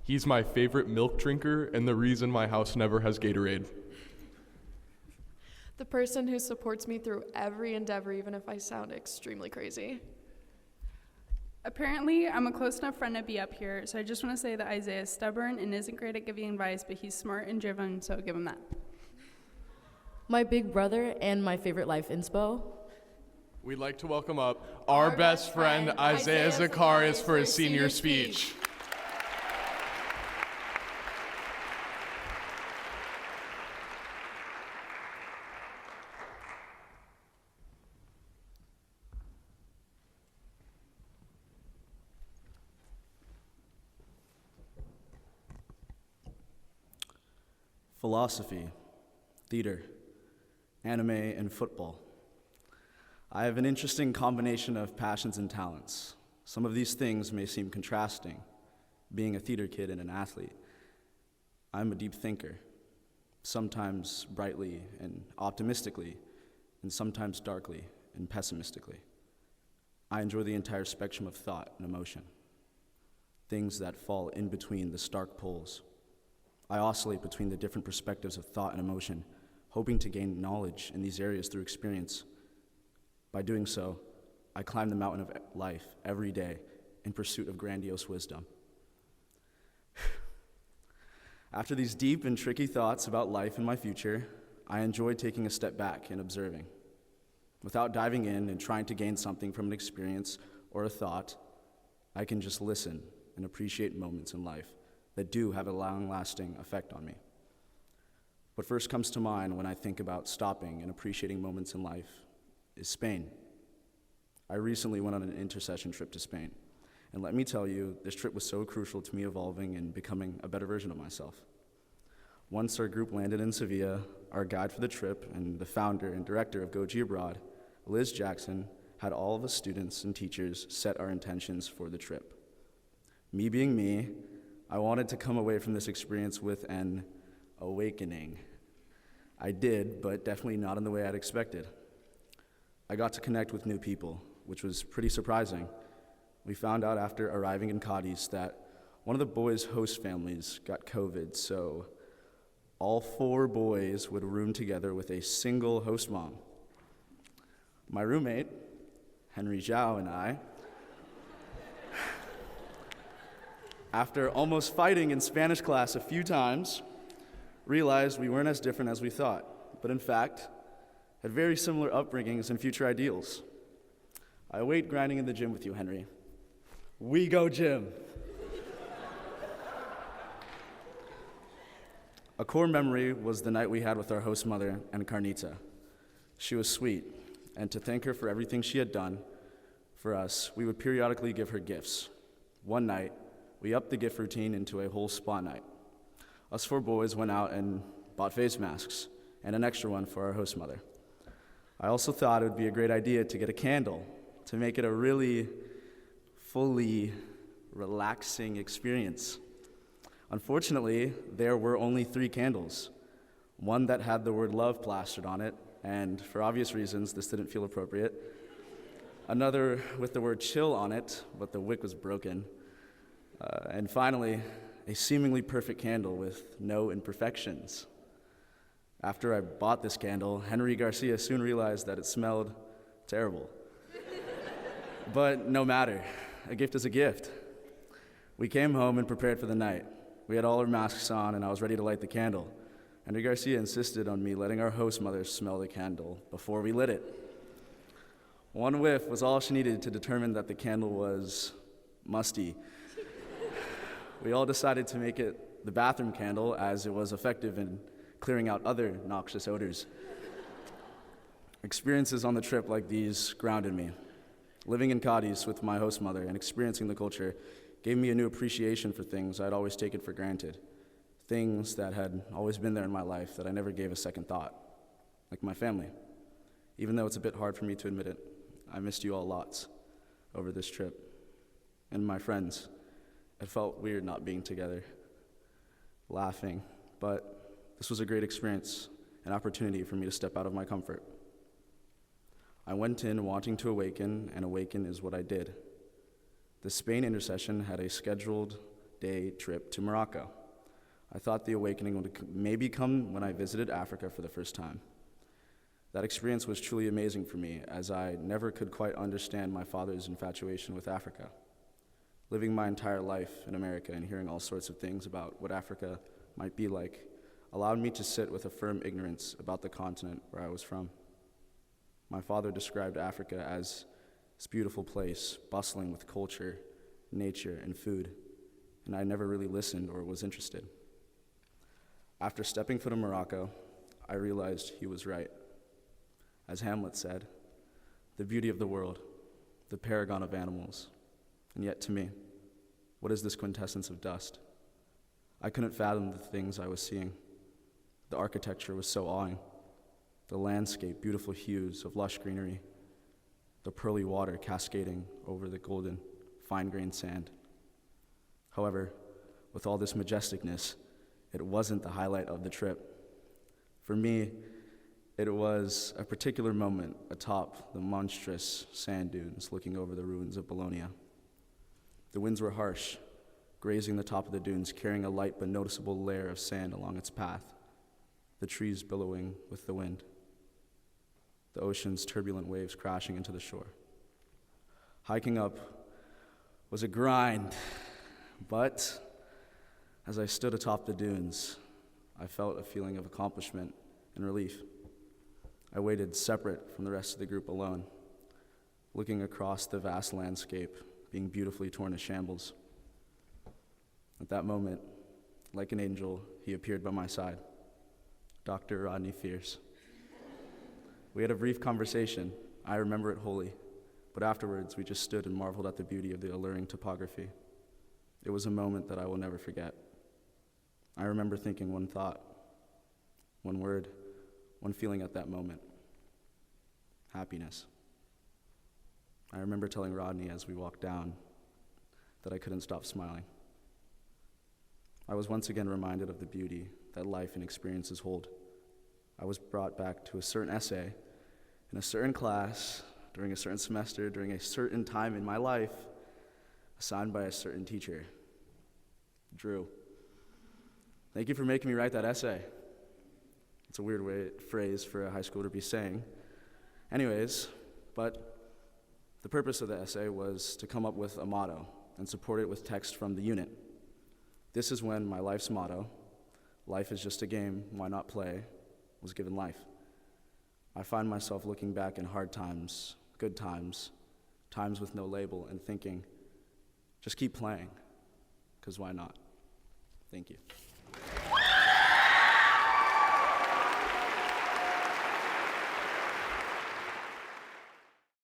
He's my favorite milk drinker and the reason my house never has Gatorade. The person who supports me through every endeavor, even if I sound extremely crazy. Apparently, I'm a close enough friend to be up here, so I just want to say that Isaiah is stubborn and isn't great at giving advice, but he's smart and driven, so give him that. My big brother and my favorite life inspo. We'd like to welcome up our best friend, Isaiah Zacharias, for his senior speech. Philosophy, theater, anime, and football. I have an interesting combination of passions and talents. Some of these things may seem contrasting, being a theater kid and an athlete. I'm a deep thinker, sometimes brightly and optimistically, and sometimes darkly and pessimistically. I enjoy the entire spectrum of thought and emotion, things that fall in between the stark poles. I oscillate between the different perspectives of thought and emotion, hoping to gain knowledge in these areas through experience. By doing so, I climb the mountain of life every day in pursuit of grandiose wisdom. After these deep and tricky thoughts about life and my future, I enjoy taking a step back and observing. Without diving in and trying to gain something from an experience or a thought, I can just listen and appreciate moments in life that do have a long-lasting effect on me. What first comes to mind when I think about stopping and appreciating moments in life is Spain. I recently went on an intercession trip to Spain, and let me tell you, this trip was so crucial to me evolving and becoming a better version of myself. Once our group landed in Sevilla, our guide for the trip and the founder and director of Go G Abroad, Liz Jackson, had all of us students and teachers set our intentions for the trip. Me being me, I wanted to come away from this experience with an awakening. I did, but definitely not in the way I'd expected. I got to connect with new people, which was pretty surprising. We found out after arriving in Cadiz that one of the boys' host families got COVID, so all 4 boys would room together with a single host mom. My roommate, Henry Zhao, and I, after almost fighting in Spanish class a few times, realized we weren't as different as we thought, but in fact, had very similar upbringings and future ideals. I await grinding in the gym with you, Henry. We go gym. A core memory was the night we had with our host mother and Carnita. She was sweet, and to thank her for everything she had done for us, we would periodically give her gifts. One night, we upped the gift routine into a whole spa night. Us 4 boys went out and bought face masks, and an extra one for our host mother. I also thought it would be a great idea to get a candle to make it a really fully relaxing experience. Unfortunately, there were only 3 candles, one that had the word love plastered on it, and for obvious reasons, this didn't feel appropriate. Another with the word chill on it, but the wick was broken. And finally, a seemingly perfect candle with no imperfections. After I bought this candle, Henry Garcia soon realized that it smelled terrible. But no matter, a gift is a gift. We came home and prepared for the night. We had all our masks on, and I was ready to light the candle. Henry Garcia insisted on me letting our host mother smell the candle before we lit it. One whiff was all she needed to determine that the candle was musty. We all decided to make it the bathroom candle, as it was effective in clearing out other noxious odors. Experiences on the trip like these grounded me. Living in Cadiz with my host mother and experiencing the culture gave me a new appreciation for things I'd always taken for granted, things that had always been there in my life that I never gave a second thought, like my family. Even though it's a bit hard for me to admit it, I missed you all lots over this trip. And my friends. It felt weird not being together, laughing, but this was a great experience, an opportunity for me to step out of my comfort. I went in wanting to awaken, and awaken is what I did. The Spain intercession had a scheduled day trip to Morocco. I thought the awakening would maybe come when I visited Africa for the first time. That experience was truly amazing for me, as I never could quite understand my father's infatuation with Africa. Living my entire life in America and hearing all sorts of things about what Africa might be like allowed me to sit with a firm ignorance about the continent where I was from. My father described Africa as this beautiful place, bustling with culture, nature, and food, and I never really listened or was interested. After stepping foot in Morocco, I realized he was right. As Hamlet said, the beauty of the world, the paragon of animals, and yet to me, what is this quintessence of dust? I couldn't fathom the things I was seeing. The architecture was so awing. The landscape, beautiful hues of lush greenery, the pearly water cascading over the golden, fine-grained sand. However, with all this majesticness, it wasn't the highlight of the trip. For me, it was a particular moment atop the monstrous sand dunes looking over the ruins of Bologna. The winds were harsh, grazing the top of the dunes, carrying a light but noticeable layer of sand along its path, the trees billowing with the wind, the ocean's turbulent waves crashing into the shore. Hiking up was a grind, but as I stood atop the dunes, I felt a feeling of accomplishment and relief. I waited separate from the rest of the group alone, looking across the vast landscape being beautifully torn to shambles. At that moment, like an angel, he appeared by my side, Dr. Rodney Fierce. We had a brief conversation. I remember it wholly, but afterwards we just stood and marveled at the beauty of the alluring topography. It was a moment that I will never forget. I remember thinking one thought, one word, one feeling at that moment: happiness. I remember telling Rodney as we walked down that I couldn't stop smiling. I was once again reminded of the beauty that life and experiences hold. I was brought back to a certain essay in a certain class, during a certain semester, during a certain time in my life, assigned by a certain teacher. Drew, thank you for making me write that essay. It's a weird phrase for a high schooler to be saying. Anyways, but the purpose of the essay was to come up with a motto and support it with text from the unit. This is when my life's motto, "Life is just a game, why not play," was given life. I find myself looking back in hard times, good times, times with no label, and thinking, just keep playing, because why not? Thank you.